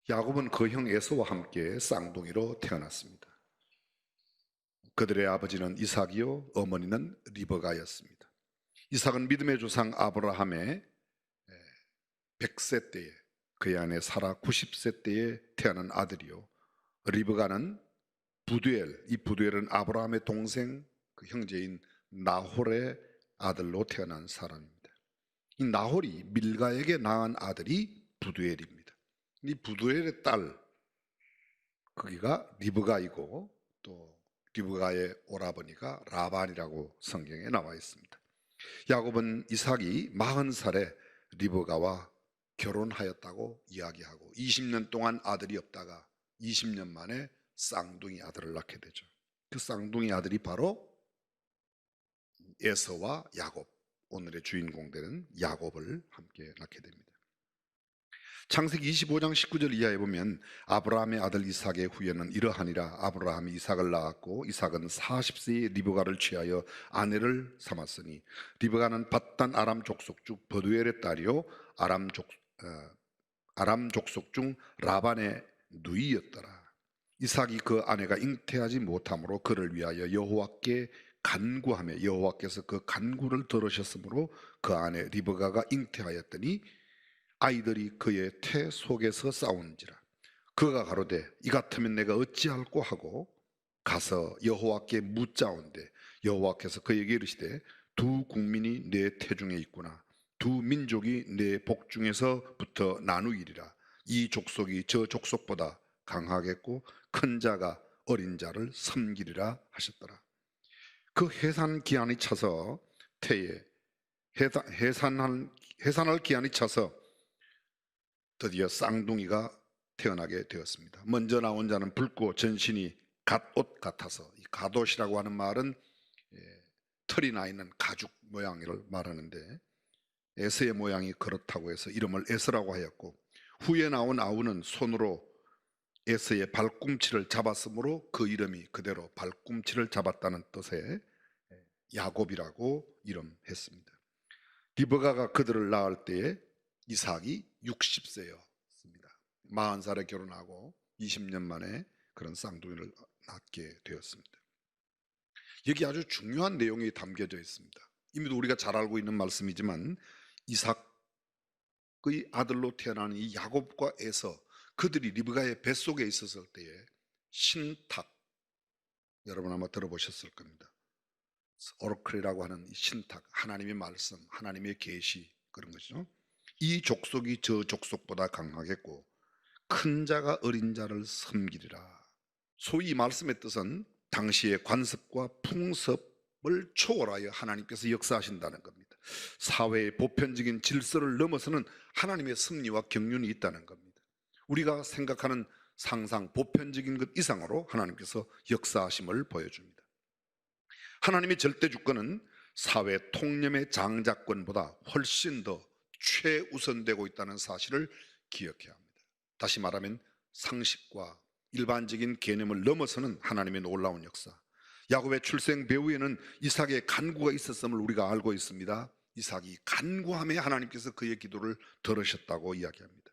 야곱은 그 형 에서와 함께 쌍둥이로 태어났습니다. 그들의 아버지는 이삭이요 어머니는 리브가였습니다. 이삭은 믿음의 조상 아브라함의 100세 때에, 그의 아내 사라 90세 때에 태어난 아들이요, 리브가는 부두엘, 이 부두엘은 아브라함의 동생, 그 형제인 나홀의 아들로 태어난 사람입니다. 이 나홀이 밀가에게 낳은 아들이 부두엘입니다. 이 부두엘의 딸, 거기가 리브가이고, 또 리브가의 오라버니가 라반이라고 성경에 나와 있습니다. 야곱은 이삭이 40살에 리브가와 결혼하였다고 이야기하고 20년 동안 아들이 없다가 20년 만에 쌍둥이 아들을 낳게 되죠. 그 쌍둥이 아들이 바로 에서와 야곱, 오늘의 주인공들은 야곱을 함께 낳게 됩니다. 창세기 25장 19절 이하에 보면 아브라함의 아들 이삭의 후예는 이러하니라. 아브라함이 이삭을 낳았고 이삭은 40세에 리브가를 취하여 아내를 삼았으니 리브가는 밧단 아람 족속 중 버두엘의 딸이요 아람 족속 중 라반의 누이였더라. 이삭이 그 아내가 잉태하지 못하므로 그를 위하여 여호와께 간구하며 여호와께서 그 간구를 들으셨으므로 그 아내 리브가가 잉태하였더니 아이들이 그의 태 속에서 싸우는지라. 그가 가로되 이 같으면 내가 어찌할꼬 하고 가서 여호와께 묻자온대 여호와께서 그에게 이르시되 두 국민이 내 태중에 있구나. 두 민족이 내 복중에서부터 나누이리라. 이 족속이 저 족속보다 강하겠고 큰 자가 어린 자를 섬기리라 하셨더라. 그 해산 기한이 차서 태에 해산할 기한이 차서 드디어 쌍둥이가 태어나게 되었습니다. 먼저 나온 자는 붉고 전신이 갓옷 같아서, 이 갓옷이라고 하는 말은 털이 나 있는 가죽 모양을 말하는데 에서의 모양이 그렇다고 해서 이름을 에서라고 하였고, 후에 나온 아우는 손으로 에서의 발꿈치를 잡았으므로 그 이름이 그대로 발꿈치를 잡았다는 뜻의 야곱이라고 이름했습니다. 리브가가 그들을 낳을 때에 이삭이 60세였습니다. 40살에 결혼하고 20년 만에 그런 쌍둥이를 낳게 되었습니다. 여기 아주 중요한 내용이 담겨져 있습니다. 이미도 우리가 잘 알고 있는 말씀이지만 이삭의 아들로 태어난 이 야곱과 에서, 그들이 리브가의 뱃속에 있었을 때에 신탁, 여러분 아마 들어보셨을 겁니다. 오라클이라고 하는 이 신탁, 하나님의 말씀, 하나님의 계시, 그런 것이죠. 이 족속이 저 족속보다 강하겠고 큰 자가 어린 자를 섬기리라. 소위 이 말씀의 뜻은 당시의 관습과 풍습을 초월하여 하나님께서 역사하신다는 겁니다. 사회의 보편적인 질서를 넘어서는 하나님의 섭리와 경륜이 있다는 겁니다. 우리가 생각하는 상상, 보편적인 것 이상으로 하나님께서 역사하심을 보여줍니다. 하나님의 절대 주권은 사회 통념의 장자권보다 훨씬 더 최우선되고 있다는 사실을 기억해야 합니다. 다시 말하면 상식과 일반적인 개념을 넘어서는 하나님의 놀라운 역사. 야곱의 출생 배후에는 이삭의 간구가 있었음을 우리가 알고 있습니다. 이삭이 간구하며 하나님께서 그의 기도를 들으셨다고 이야기합니다.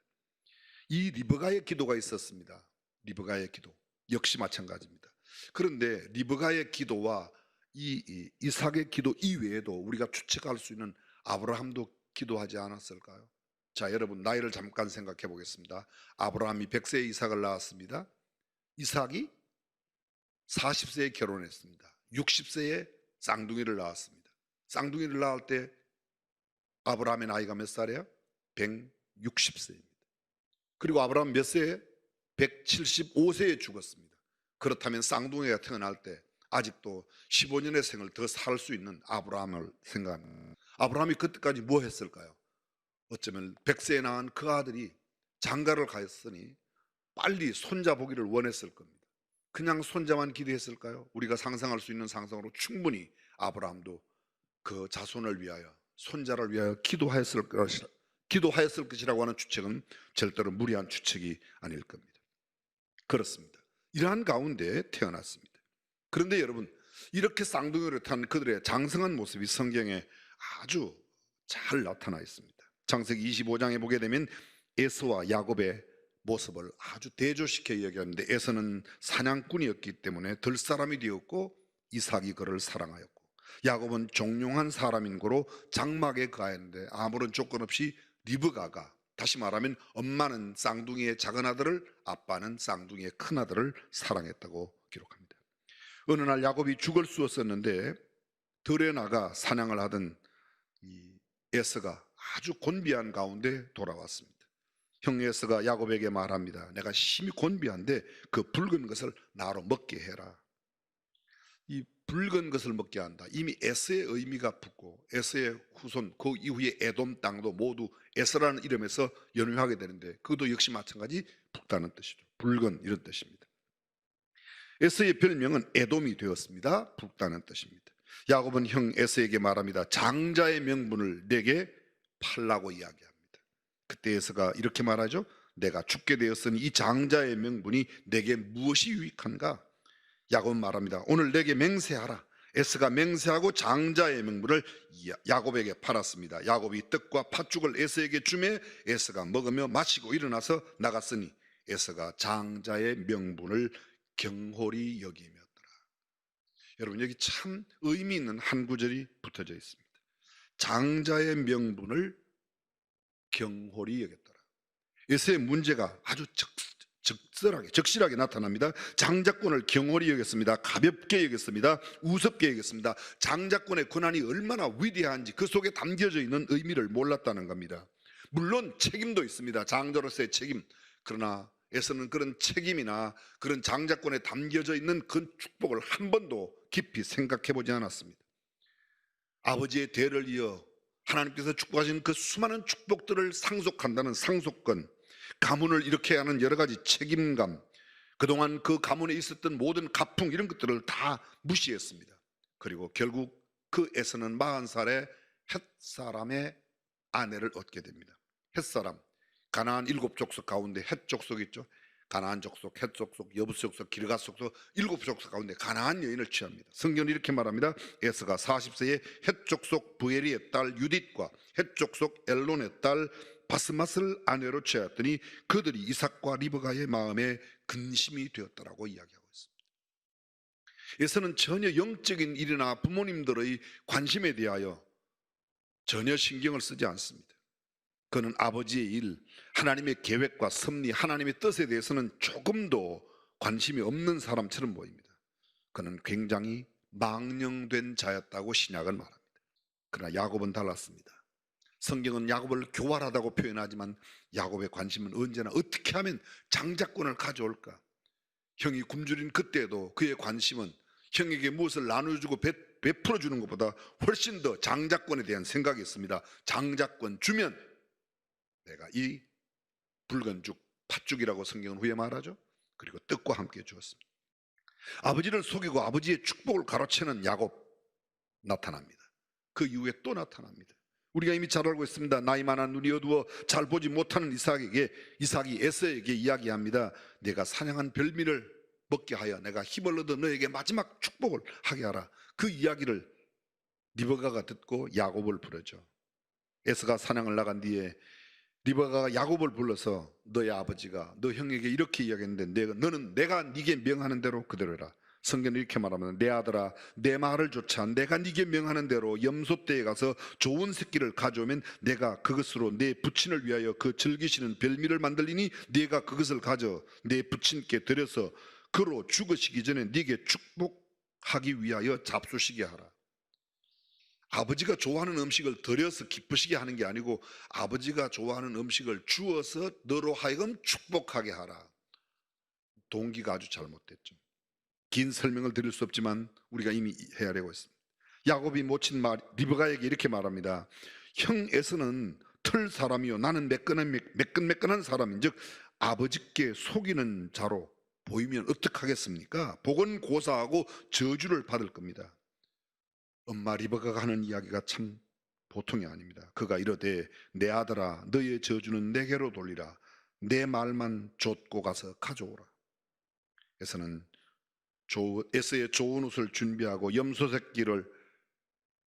이 리브가의 기도가 있었습니다. 리브가의 기도 역시 마찬가지입니다. 그런데 리브가의 기도와 이 이삭의 기도 이외에도 우리가 추측할 수 있는 아브라함도 기도하지 않았을까요? 자, 여러분 나이를 잠깐 생각해 보겠습니다. 아브라함이 100세에 이삭을 낳았습니다. 이삭이 40세에 결혼했습니다. 60세에 쌍둥이를 낳았습니다. 쌍둥이를 낳을 때 아브라함의 나이가 몇 살이에요? 160세입니다. 그리고 아브라함 몇 세에? 175세에 죽었습니다. 그렇다면 쌍둥이가 태어날 때 아직도 15년의 생을 더 살 수 있는 아브라함을 생각합니다. 아브라함이 그때까지 뭐 했을까요? 어쩌면 100세에 낳은 그 아들이 장가를 갔으니 빨리 손자 보기를 원했을 겁니다. 그냥 손자만 기대했을까요? 우리가 상상할 수 있는 상상으로 충분히 아브라함도 그 자손을 위하여, 손자를 위하여 기도하였을 것이라고 하는 추측은 절대로 무리한 추측이 아닐 겁니다. 그렇습니다. 이러한 가운데 태어났습니다. 그런데 여러분, 이렇게 쌍둥이로 태어난 그들의 장성한 모습이 성경에 아주 잘 나타나 있습니다. 창세기 25장에 보게 되면 에서와 야곱의 모습을 아주 대조시켜 이야기하는데, 에서는 사냥꾼이었기 때문에 들 사람이 되었고 이삭이 그를 사랑하였고, 야곱은 종용한 사람인 고로 장막에 거하였는데 아무런 조건 없이 리브가가, 다시 말하면 엄마는 쌍둥이의 작은 아들을, 아빠는 쌍둥이의 큰 아들을 사랑했다고 기록합니다. 어느 날 야곱이 죽을 수 없었는데 들에 나가 사냥을 하던 이 에서가 아주 곤비한 가운데 돌아왔습니다. 형 에서가 야곱에게 말합니다. 내가 심히 곤비한데 그 붉은 것을 나로 먹게 해라. 이 붉은 것을 먹게 한다. 이미 에서의 의미가 붙고 에서의 후손, 그 이후에 에돔 땅도 모두 에서라는 이름에서 연유하게 되는데, 그것도 역시 마찬가지 붉다는 뜻이죠. 붉은 이런 뜻입니다. 에서의 별명은 에돔이 되었습니다. 붉다는 뜻입니다. 야곱은 형 에서에게 말합니다. 장자의 명분을 내게 팔라고 이야기합니다. 그때 에서가 이렇게 말하죠. 내가 죽게 되었으니 이 장자의 명분이 내게 무엇이 유익한가? 야곱은 말합니다. 오늘 내게 맹세하라. 에서가 맹세하고 장자의 명분을 야곱에게 팔았습니다. 야곱이 떡과 팥죽을 에서에게 주매 에서가 먹으며 마시고 일어나서 나갔으니 에서가 장자의 명분을 경홀히 여기며더라. 여러분, 여기 참 의미 있는 한 구절이 붙어져 있습니다. 장자의 명분을 경홀히 여겼더라. 에서의 문제가 아주 적실하게 나타납니다. 장자권을 경홀히 여겼습니다. 가볍게 여겼습니다. 우습게 여겼습니다. 장자권의 권한이 얼마나 위대한지 그 속에 담겨져 있는 의미를 몰랐다는 겁니다. 물론 책임도 있습니다. 장자로서의 책임. 그러나 에서는 그런 책임이나 그런 장자권에 담겨져 있는 그 축복을 한 번도 깊이 생각해 보지 않았습니다. 아버지의 대를 이어 하나님께서 축복하신 그 수많은 축복들을 상속한다는 상속권, 가문을 일으켜야 하는 여러 가지 책임감, 그동안 그 가문에 있었던 모든 가풍 이런 것들을 다 무시했습니다. 그리고 결국 그 에서는 40살에 헷사람의 아내를 얻게 됩니다. 헷사람, 가나안 7족속 가운데 헷 족속 있죠. 가나안 족속, 헷 족속, 여부스 족속, 기르가 족속 7족속 가운데 가나안 여인을 취합니다. 성경은 이렇게 말합니다. 에서가 40세에 헷 족속 부엘리의 딸 유딧과 헷 족속 엘론의 딸 바스맛을 아내로 취하였더니 그들이 이삭과 리브가의 마음에 근심이 되었더라고 이야기하고 있습니다. 에서는 전혀 영적인 일이나 부모님들의 관심에 대하여 전혀 신경을 쓰지 않습니다. 그는 아버지의 일, 하나님의 계획과 섭리, 하나님의 뜻에 대해서는 조금도 관심이 없는 사람처럼 보입니다. 그는 굉장히 망령된 자였다고 신약은 말합니다. 그러나 야곱은 달랐습니다. 성경은 야곱을 교활하다고 표현하지만 야곱의 관심은 언제나 어떻게 하면 장자권을 가져올까? 형이 굶주린 그때도 그의 관심은 형에게 무엇을 나눠주고 베풀어주는 것보다 훨씬 더 장자권에 대한 생각이 있습니다. 장자권 주면 내가 이 붉은 죽, 팥죽이라고 성경은 후에 말하죠. 그리고 떡과 함께 주었습니다. 아버지를 속이고 아버지의 축복을 가로채는 야곱 나타납니다. 그 이후에 또 나타납니다. 우리가 이미 잘 알고 있습니다. 나이 많아 눈이 어두워 잘 보지 못하는 이삭이 에서에게 이야기합니다. 내가 사냥한 별미를 먹게 하여 내가 힘을 얻어 너에게 마지막 축복을 하게 하라. 그 이야기를 리브가가 듣고 야곱을 부르죠. 에서가 사냥을 나간 뒤에 리브가가 야곱을 불러서 너의 아버지가 너 형에게 이렇게 이야기했는데 너는 내가 네게 명하는 대로 그대로 해라. 성경은 이렇게 말하면 내 아들아 내 말을 조차 내가 네게 명하는 대로 염소떼에 가서 좋은 새끼를 가져오면 내가 그것으로 내 부친을 위하여 그 즐기시는 별미를 만들리니 네가 그것을 가져 내 부친께 드려서 그로 죽으시기 전에 네게 축복하기 위하여 잡수시게 하라. 아버지가 좋아하는 음식을 드려서 기쁘시게 하는 게 아니고 아버지가 좋아하는 음식을 주어서 너로 하여금 축복하게 하라. 동기가 아주 잘못됐죠. 긴 설명을 드릴 수 없지만 우리가 이미 헤아리고 있습니다. 야곱이 모친 리브가에게 이렇게 말합니다. 형 에서는 틀 사람이요 나는 매끈매끈한 사람인 즉 아버지께 속이는 자로 보이면 어떡하겠습니까? 복은 고사하고 저주를 받을 겁니다. 엄마 리브가가 하는 이야기가 참 보통이 아닙니다. 그가 이르되 내 아들아 너의 저주는 내게로 돌리라. 내 말만 좇고 가서 가져오라. 에서의 좋은 옷을 준비하고 염소 새끼를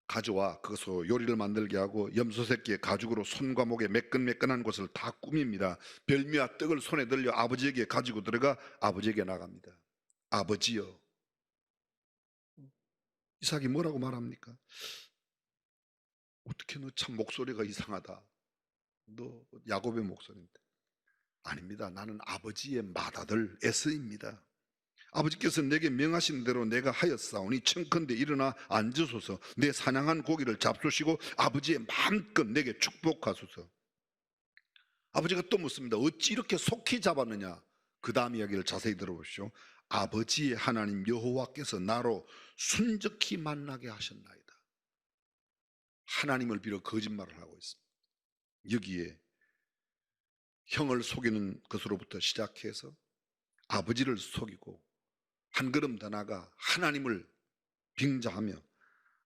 가져와 그것으로 요리를 만들게 하고 염소 새끼의 가죽으로 손과 목에 매끈매끈한 곳을 다 꾸밉니다. 별미와 떡을 손에 들려 아버지에게 가지고 들어가 아버지에게 나갑니다. 아버지여. 이삭이 뭐라고 말합니까? 어떻게 너 참 목소리가 이상하다. 너 야곱의 목소리인데. 아닙니다. 나는 아버지의 맏아들 에서입니다. 아버지께서 내게 명하신 대로 내가 하였사오니 청컨대 일어나 앉으소서. 내 사냥한 고기를 잡수시고 아버지의 마음껏 내게 축복하소서. 아버지가 또 묻습니다. 어찌 이렇게 속히 잡았느냐? 그 다음 이야기를 자세히 들어보십시오. 아버지의 하나님 여호와께서 나로 순적히 만나게 하셨나이다. 하나님을 빌어 거짓말을 하고 있습니다. 여기에 형을 속이는 것으로부터 시작해서 아버지를 속이고 한 걸음 더 나아가 하나님을 빙자하며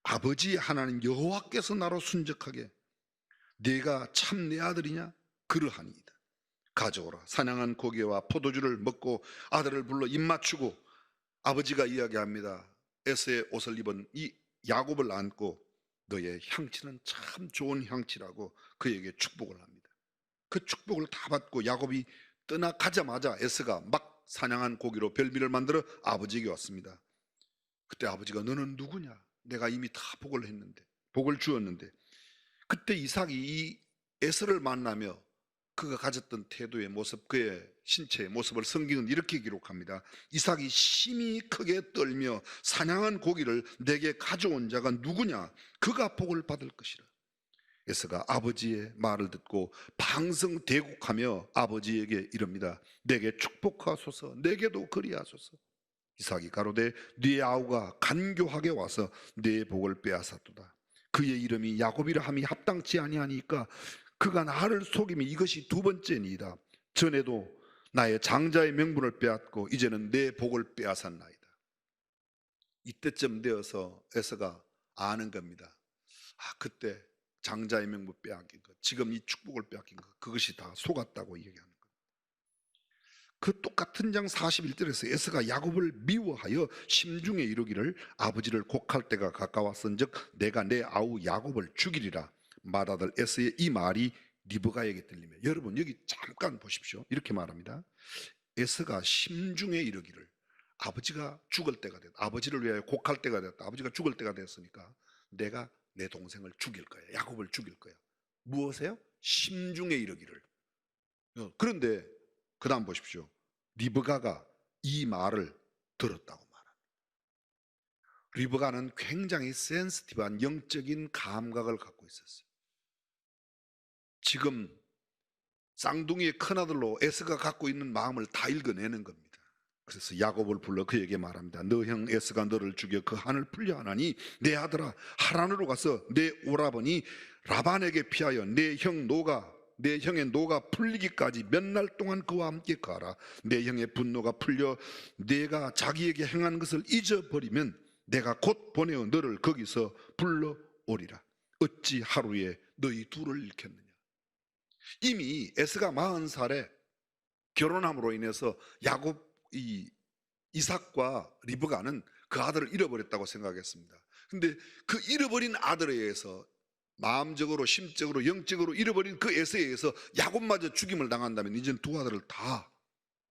아버지의 하나님 여호와께서 나로 순적하게 네가 참 내 아들이냐? 그러하니이다. 가져오라. 사냥한 고기와 포도주를 먹고 아들을 불러 입 맞추고 아버지가 이야기합니다. 에서의 옷을 입은 이 야곱을 안고 너의 향치는 참 좋은 향치라고 그에게 축복을 합니다. 그 축복을 다 받고 야곱이 떠나가자마자 에서가 막 사냥한 고기로 별미를 만들어 아버지에게 왔습니다. 그때 아버지가 너는 누구냐? 내가 이미 다 복을 주었는데 그때 이삭이 이 에서를 만나며 그가 가졌던 태도의 모습, 그의 신체의 모습을 성경은 이렇게 기록합니다. 이삭이 심히 크게 떨며 사냥한 고기를 내게 가져온 자가 누구냐? 그가 복을 받을 것이라. 에서가 아버지의 말을 듣고 방성대국하며 아버지에게 이릅니다. 내게 축복하소서, 내게도 그리하소서. 이삭이 가로되 네 아우가 간교하게 와서 네 복을 빼앗았도다. 그의 이름이 야곱이라 함이 합당치 아니하니까 그가 나를 속임이 이것이 두 번째니이다. 전에도 나의 장자의 명분을 빼앗고 이제는 내 복을 빼앗았나이다. 이때쯤 되어서 에서가 아는 겁니다. 그때 장자의 명분 빼앗긴 것, 지금 이 축복을 빼앗긴 것, 그것이 다 속았다고 얘기하는 것. 그 똑같은 장 41절에서 에서가 야곱을 미워하여 심중에 이르기를 아버지를 곡할 때가 가까웠은즉 내가 내 아우 야곱을 죽이리라. 맏아들 에서의 이 말이 리브가에게 들리며, 여러분 여기 잠깐 보십시오. 이렇게 말합니다. 에서가 심중에 이르기를, 아버지가 죽을 때가 됐다, 아버지를 위하여 곡할 때가 됐다, 아버지가 죽을 때가 됐으니까 내가 내 동생을 죽일 거야, 야곱을 죽일 거야. 무엇이에요? 심중에 이르기를. 그런데 그 다음 보십시오. 리브가가 이 말을 들었다고 말합니다. 리브가는 굉장히 센시티브한 영적인 감각을 갖고 있었어요. 지금 쌍둥이의 큰아들로 에서가 갖고 있는 마음을 다 읽어내는 겁니다. 그래서 야곱을 불러 그에게 말합니다. 너 형 에서가 너를 죽여 그 한을 풀려 하나니 내 아들아, 하란으로 가서 내 오라버니 라반에게 피하여 내 형의 노가 풀리기까지 몇 날 동안 그와 함께 가라. 내 형의 분노가 풀려 내가 자기에게 행한 것을 잊어버리면 내가 곧 보내어 너를 거기서 불러오리라. 어찌 하루에 너희 둘을 잃겠느냐. 이미 에서가 40살에 결혼함으로 인해서 이삭과 리브가는 그 아들을 잃어버렸다고 생각했습니다. 근데 그 잃어버린 아들에 의해서 마음적으로, 심적으로, 영적으로 잃어버린 그 에서에 의해서 야곱마저 죽임을 당한다면 이제는 두 아들을 다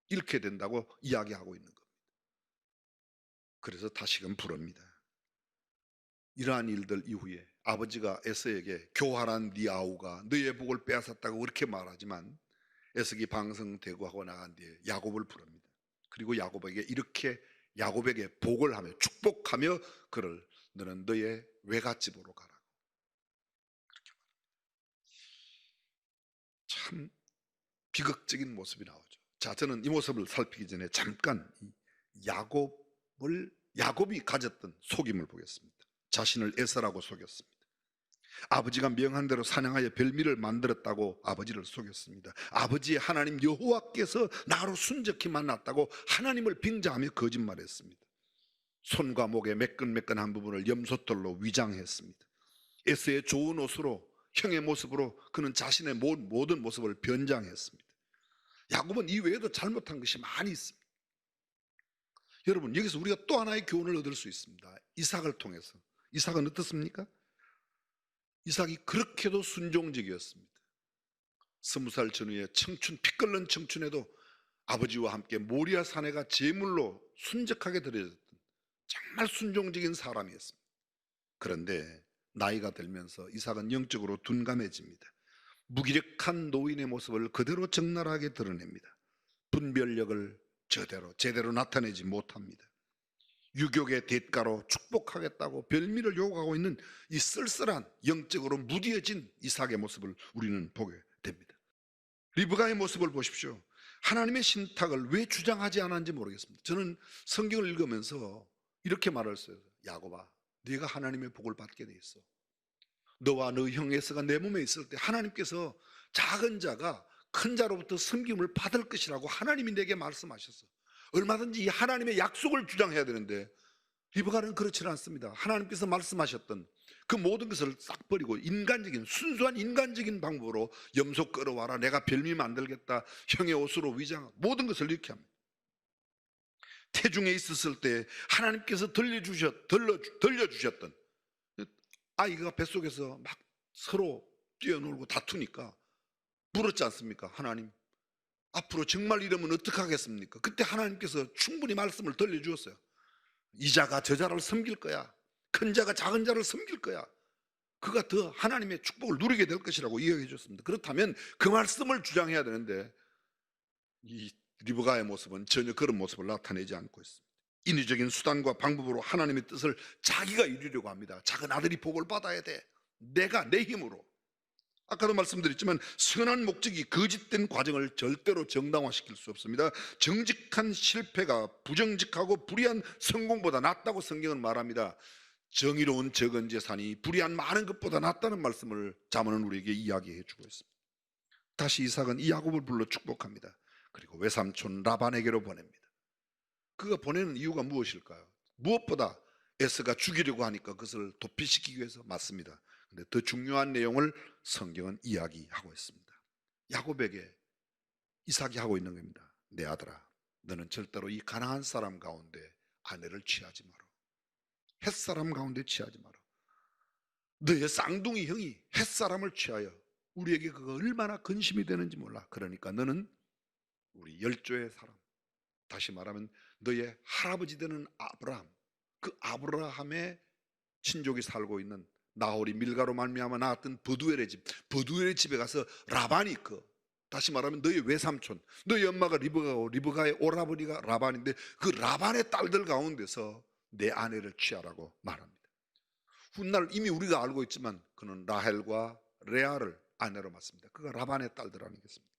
잃게 된다고 이야기하고 있는 겁니다. 그래서 다시금 부릅니다. 이러한 일들 이후에 아버지가 에서에게 교활한 네 아우가 너의 복을 빼앗았다고 그렇게 말하지만 에석이 방성대구하고 나간 뒤에 야곱을 부릅니다. 그리고 야곱에게 이렇게 야곱에게 복을 하며 축복하며 그를 너는 너의 외갓집으로 가라고 그렇게 말합니다. 참 비극적인 모습이 나오죠. 자, 저는 이 모습을 살피기 전에 잠깐 야곱이 가졌던 속임을 보겠습니다. 자신을 에서라고 속였습니다. 아버지가 명한 대로 사냥하여 별미를 만들었다고 아버지를 속였습니다. 아버지의 하나님 여호와께서 나로 순적히 만났다고 하나님을 빙자하며 거짓말했습니다. 손과 목의 매끈매끈한 부분을 염소털로 위장했습니다. 에서의 좋은 옷으로, 형의 모습으로 그는 자신의 모든 모습을 변장했습니다. 야곱은 이 외에도 잘못한 것이 많이 있습니다. 여러분, 여기서 우리가 또 하나의 교훈을 얻을 수 있습니다. 이삭을 통해서. 이삭은 어떻습니까? 이삭이 그렇게도 순종적이었습니다. 20살 전후에 청춘, 피 끓는 청춘에도 아버지와 함께 모리아 산에가 제물로 순적하게 드려졌던 정말 순종적인 사람이었습니다. 그런데 나이가 들면서 이삭은 영적으로 둔감해집니다. 무기력한 노인의 모습을 그대로 적나라하게 드러냅니다. 분별력을 제대로 나타내지 못합니다. 유격의 대가로 축복하겠다고 별미를 요구하고 있는 이 쓸쓸한 영적으로 무뎌진 이삭의 모습을 우리는 보게 됩니다. 리브가의 모습을 보십시오. 하나님의 신탁을 왜 주장하지 않았는지 모르겠습니다. 저는 성경을 읽으면서 이렇게 말을 했어요. 야곱아, 네가 하나님의 복을 받게 돼 있어. 너와 너 형 에서가 내 몸에 있을 때 하나님께서 작은 자가 큰 자로부터 섬김을 받을 것이라고 하나님이 내게 말씀하셨어. 얼마든지 이 하나님의 약속을 주장해야 되는데 리브가는 그렇지는 않습니다. 하나님께서 말씀하셨던 그 모든 것을 싹 버리고 순수한 인간적인 방법으로 염소 끌어와라, 내가 별미 만들겠다, 형의 옷으로 위장, 모든 것을 이렇게 합니다. 태중에 있었을 때 하나님께서 들려주셨던 아이가 뱃속에서 막 서로 뛰어놀고 다투니까 물었지 않습니까? 하나님, 앞으로 정말 이러면 어떡하겠습니까? 그때 하나님께서 충분히 말씀을 들려주었어요. 이 자가 저 자를 섬길 거야. 큰 자가 작은 자를 섬길 거야. 그가 더 하나님의 축복을 누리게 될 것이라고 이야기해 줬습니다. 그렇다면 그 말씀을 주장해야 되는데 이 리브가의 모습은 전혀 그런 모습을 나타내지 않고 있습니다. 인위적인 수단과 방법으로 하나님의 뜻을 자기가 이루려고 합니다. 작은 아들이 복을 받아야 돼. 내가 내 힘으로. 아까도 말씀드렸지만 선한 목적이 거짓된 과정을 절대로 정당화시킬 수 없습니다. 정직한 실패가 부정직하고 불의한 성공보다 낫다고 성경은 말합니다. 정의로운 적은 재산이 불의한 많은 것보다 낫다는 말씀을 잠언은 우리에게 이야기해 주고 있습니다. 다시 이삭은 이 야곱을 불러 축복합니다. 그리고 외삼촌 라반에게로 보냅니다. 그가 보내는 이유가 무엇일까요? 무엇보다 에서가 죽이려고 하니까 그것을 도피시키기 위해서 맞습니다. 근데 더 중요한 내용을 성경은 이야기하고 있습니다. 야곱에게 이삭이 하고 있는 겁니다. 내 아들아, 너는 절대로 이 가나안 사람 가운데 아내를 취하지 마라. 햇사람 가운데 취하지 마라. 너의 쌍둥이 형이 햇사람을 취하여 우리에게 그거 얼마나 근심이 되는지 몰라. 그러니까 너는 우리 열조의 사람, 다시 말하면 너의 할아버지 되는 아브라함, 그 아브라함의 친족이 살고 있는 나홀이 밀가로 말미암아 낳았던 버두엘의 집에 가서 라반이 있고, 다시 말하면 너의 외삼촌, 너희 엄마가 리브가고 리브가의 오라버니가 라반인데 그 라반의 딸들 가운데서 내 아내를 취하라고 말합니다. 훗날 이미 우리가 알고 있지만 그는 라헬과 레아를 아내로 맞습니다. 그가 라반의 딸들 아니겠습니까?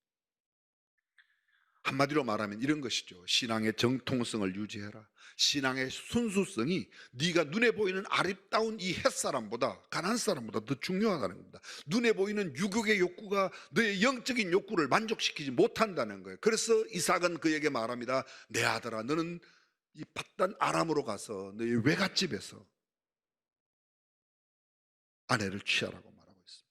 한마디로 말하면 이런 것이죠. 신앙의 정통성을 유지해라. 신앙의 순수성이 네가 눈에 보이는 아름다운 이 햇사람보다, 가나안 사람보다 더 중요하다는 겁니다. 눈에 보이는 유격의 욕구가 너의 영적인 욕구를 만족시키지 못한다는 거예요. 그래서 이삭은 그에게 말합니다. 내 아들아, 너는 이 밧단 아람으로 가서 너의 외갓집에서 아내를 취하라고 말하고 있습니다.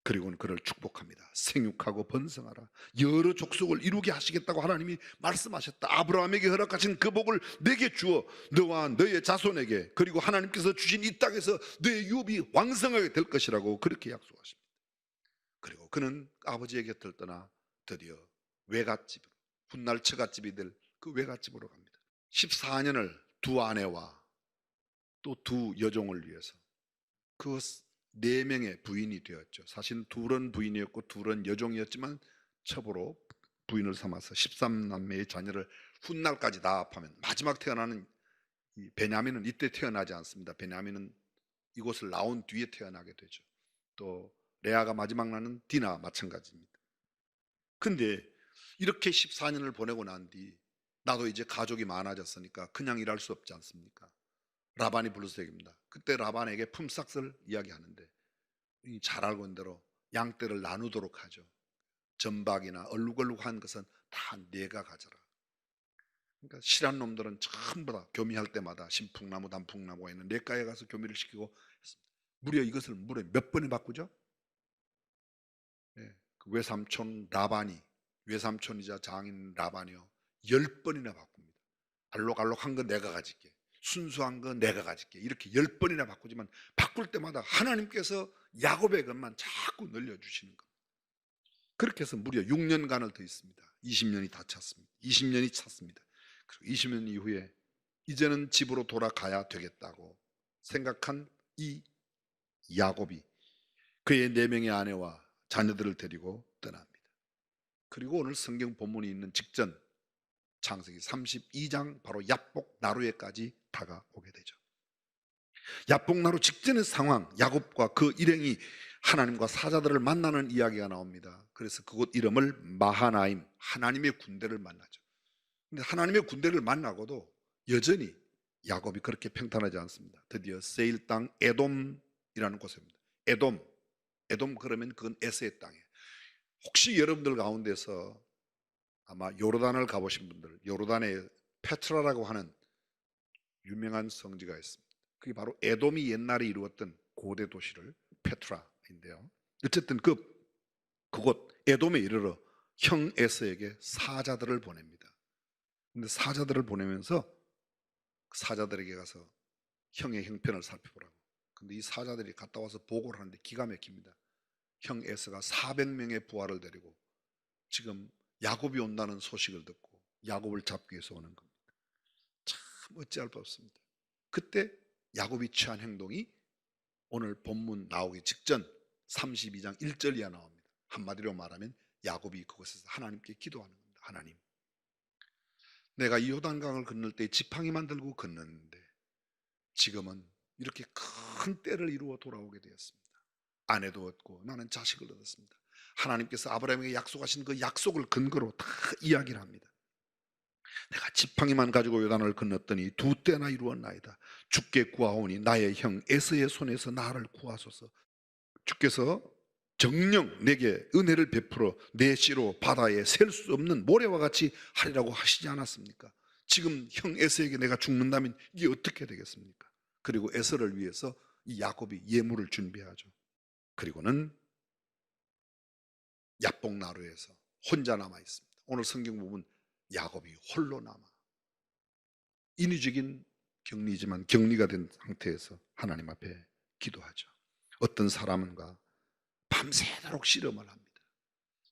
그리고는 그를 축복합니다. 생육하고 번성하라. 여러 족속을 이루게 하시겠다고 하나님이 말씀하셨다. 아브라함에게 허락하신 그 복을 내게 주어 너와 너의 자손에게, 그리고 하나님께서 주신 이 땅에서 너의 유업이 왕성하게 될 것이라고 그렇게 약속하십니다. 그리고 그는 아버지의 곁을 떠나 드디어 외갓집으로, 훗날 처갓집이 될 그 외갓집으로 갑니다. 14년을 두 아내와 또 두 여종을 위해서 그 4명의 부인이 되었죠. 사실 둘은 부인이었고 둘은 여종이었지만 첩으로 부인을 삼아서 13남매의 자녀를 훗날까지 다 합하면 마지막 태어나는 이 베냐민은 이때 태어나지 않습니다. 베냐민은 이곳을 나온 뒤에 태어나게 되죠. 또 레아가 마지막 나는 디나 마찬가지입니다. 근데 이렇게 14년을 보내고 난 뒤 나도 이제 가족이 많아졌으니까 그냥 일할 수 없지 않습니까? 라반이 불러서 얘기합니다. 그때 라반에게 품삯을 이야기하는데 잘 알고 있는 대로 양떼를 나누도록 하죠. 전박이나 얼룩얼룩한 것은 다 내가 가져라. 그러니까 실한 놈들은 전부 다 교미할 때마다 신풍나무 단풍나무가 있는 냇가에 가서 교미를 시키고 했습니다. 무려 이것을 무려 몇 번에 바꾸죠? 네, 그 외삼촌 라반이, 외삼촌이자 장인 라반이요 10번이나 바꿉니다. 알록알록한 건 내가 가질게, 순수한 거 내가 가질게. 이렇게 10번이나 바꾸지만 바꿀 때마다 하나님께서 야곱의 것만 자꾸 늘려주시는 겁니다. 그렇게 해서 무려 6년간을 더 있습니다. 20년이 다 찼습니다. 20년이 찼습니다. 그리고 20년 이후에 이제는 집으로 돌아가야 되겠다고 생각한 이 야곱이 그의 4명의 아내와 자녀들을 데리고 떠납니다. 그리고 오늘 성경 본문이 있는 직전 창세기 32장 바로 야복 나루에까지 다가오게 되죠. 야복 나루 직전의 상황, 야곱과 그 일행이 하나님과 사자들을 만나는 이야기가 나옵니다. 그래서 그곳 이름을 마하나임, 하나님의 군대를 만나죠. 근데 하나님의 군대를 만나고도 여전히 야곱이 그렇게 평탄하지 않습니다. 드디어 세일 땅 에돔이라는 곳입니다. 에돔 그러면 그건 에서의 땅이에요. 혹시 여러분들 가운데서 아마 요르단을 가보신 분들, 요르단에 페트라라고 하는 유명한 성지가 있습니다. 그게 바로 에돔이 옛날에 이루었던 고대 도시를 페트라인데요. 어쨌든 그곳 에돔에 이르러 형 에서에게 사자들을 보냅니다. 근데 사자들을 보내면서 사자들에게 가서 형의 형편을 살펴보라고. 근데 이 사자들이 갔다 와서 보고를 하는데 기가 막힙니다. 형 에서가 400명의 부하를 데리고 지금 야곱이 온다는 소식을 듣고 야곱을 잡기 위해서 오는 겁니다. 참 어찌할 바 없습니다. 그때 야곱이 취한 행동이 오늘 본문 나오기 직전 32장 1절 이하 나옵니다. 한마디로 말하면 야곱이 그곳에서 하나님께 기도하는 겁니다. 하나님, 내가 이 요단강을 건널 때 지팡이만 들고 건넜는데 지금은 이렇게 큰 때를 이루어 돌아오게 되었습니다. 아내도 얻고 나는 자식을 얻었습니다. 하나님께서 아브라함에게 약속하신 그 약속을 근거로 다 이야기를 합니다. 내가 지팡이만 가지고 요단을 건넜더니 2때나 이루었나이다. 주께 구하오니 나의 형 에서의 손에서 나를 구하소서. 주께서 정녕 내게 은혜를 베풀어 내 씨로 바다에 셀 수 없는 모래와 같이 하리라고 하시지 않았습니까? 지금 형 에서에게 내가 죽는다면 이게 어떻게 되겠습니까? 그리고 에서를 위해서 이 야곱이 예물을 준비하죠. 그리고는 야복나루에서 혼자 남아 있습니다. 오늘 성경 보면 야곱이 홀로 남아 인위적인 격리지만 격리가 된 상태에서 하나님 앞에 기도하죠. 어떤 사람은가 밤새도록 씨름을 합니다.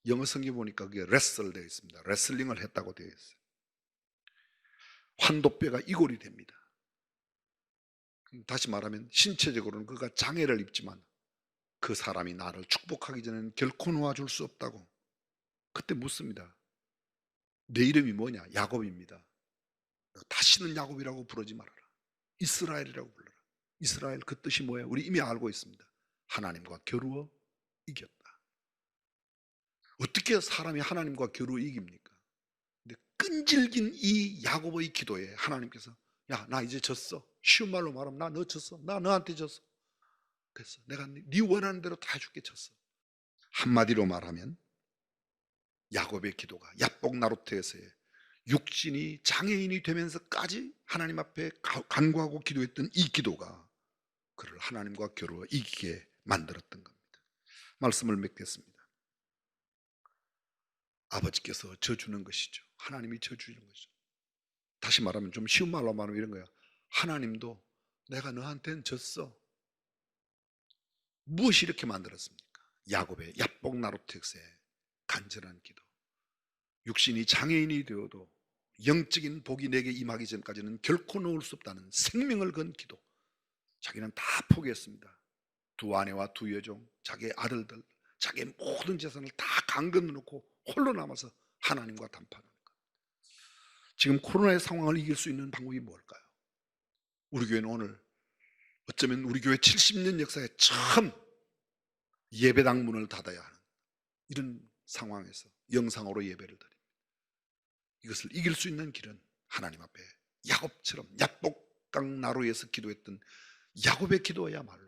영어 성경 보니까 그게 레슬 되어 있습니다. 레슬링을 했다고 되어 있어요. 환도뼈가 이골이 됩니다. 다시 말하면 신체적으로는 그가 장애를 입지만 그 사람이 나를 축복하기 전에는 결코 놓아줄 수 없다고. 그때 묻습니다. 내 이름이 뭐냐? 야곱입니다. 다시는 야곱이라고 부르지 말아라. 이스라엘이라고 불러라. 이스라엘 그 뜻이 뭐예요? 우리 이미 알고 있습니다. 하나님과 겨루어 이겼다. 어떻게 사람이 하나님과 겨루어 이깁니까? 근데 끈질긴 이 야곱의 기도에 하나님께서 야, 나 이제 졌어. 쉬운 말로 말하면 나 너 졌어. 나 너한테 졌어. 그래서 내가 네 원하는 대로 다 해줄게. 졌어. 한마디로 말하면 야곱의 기도가 야복나루트에서의 육신이 장애인이 되면서까지 하나님 앞에 간구하고 기도했던 이 기도가 그를 하나님과 겨루어 이기게 만들었던 겁니다. 말씀을 맺겠습니다. 아버지께서 져주는 것이죠. 하나님이 져주는 것이죠. 다시 말하면 좀 쉬운 말로 말하면 이런 거야. 하나님도 내가 너한테는 졌어. 무엇이 이렇게 만들었습니까? 야곱의 야복나루트에서의 간절한 기도. 육신이 장애인이 되어도 영적인 복이 내게 임하기 전까지는 결코 놓을 수 없다는 생명을 건 기도. 자기는 다 포기했습니다. 2 아내와 2 여종, 자기의 아들들, 자기의 모든 재산을 다 강건해 놓고 홀로 남아서 하나님과 담판하는 것. 지금 코로나의 상황을 이길 수 있는 방법이 뭘까요? 우리 교회는 오늘 어쩌면 우리 교회 70년 역사에 처음 예배당 문을 닫아야 하는 이런 상황에서 영상으로 예배를 드립니다. 이것을 이길 수 있는 길은 하나님 앞에 야곱처럼 야복강 나루에서 기도했던 야곱의 기도야말로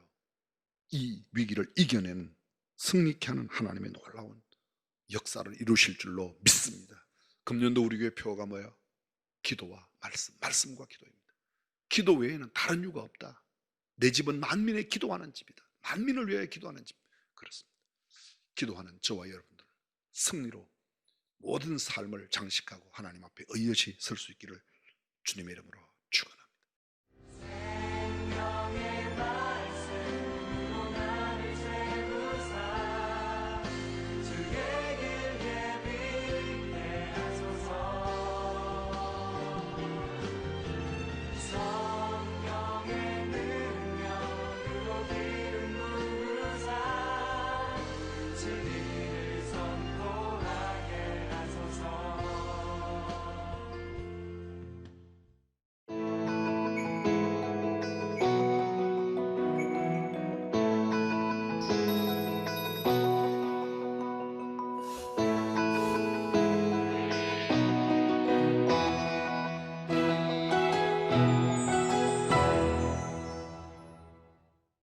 이 위기를 이겨내는 승리케 하는 하나님의 놀라운 역사를 이루실 줄로 믿습니다. 금년도 우리 교회 표어가 뭐예요? 기도와 말씀, 말씀과 기도입니다. 기도 외에는 다른 이유가 없다. 내 집은 만민의 기도하는 집이다. 만민을 위하여 기도하는 집. 그렇습니다. 기도하는 저와 여러분들 승리로 모든 삶을 장식하고 하나님 앞에 의젓이 설 수 있기를 주님의 이름으로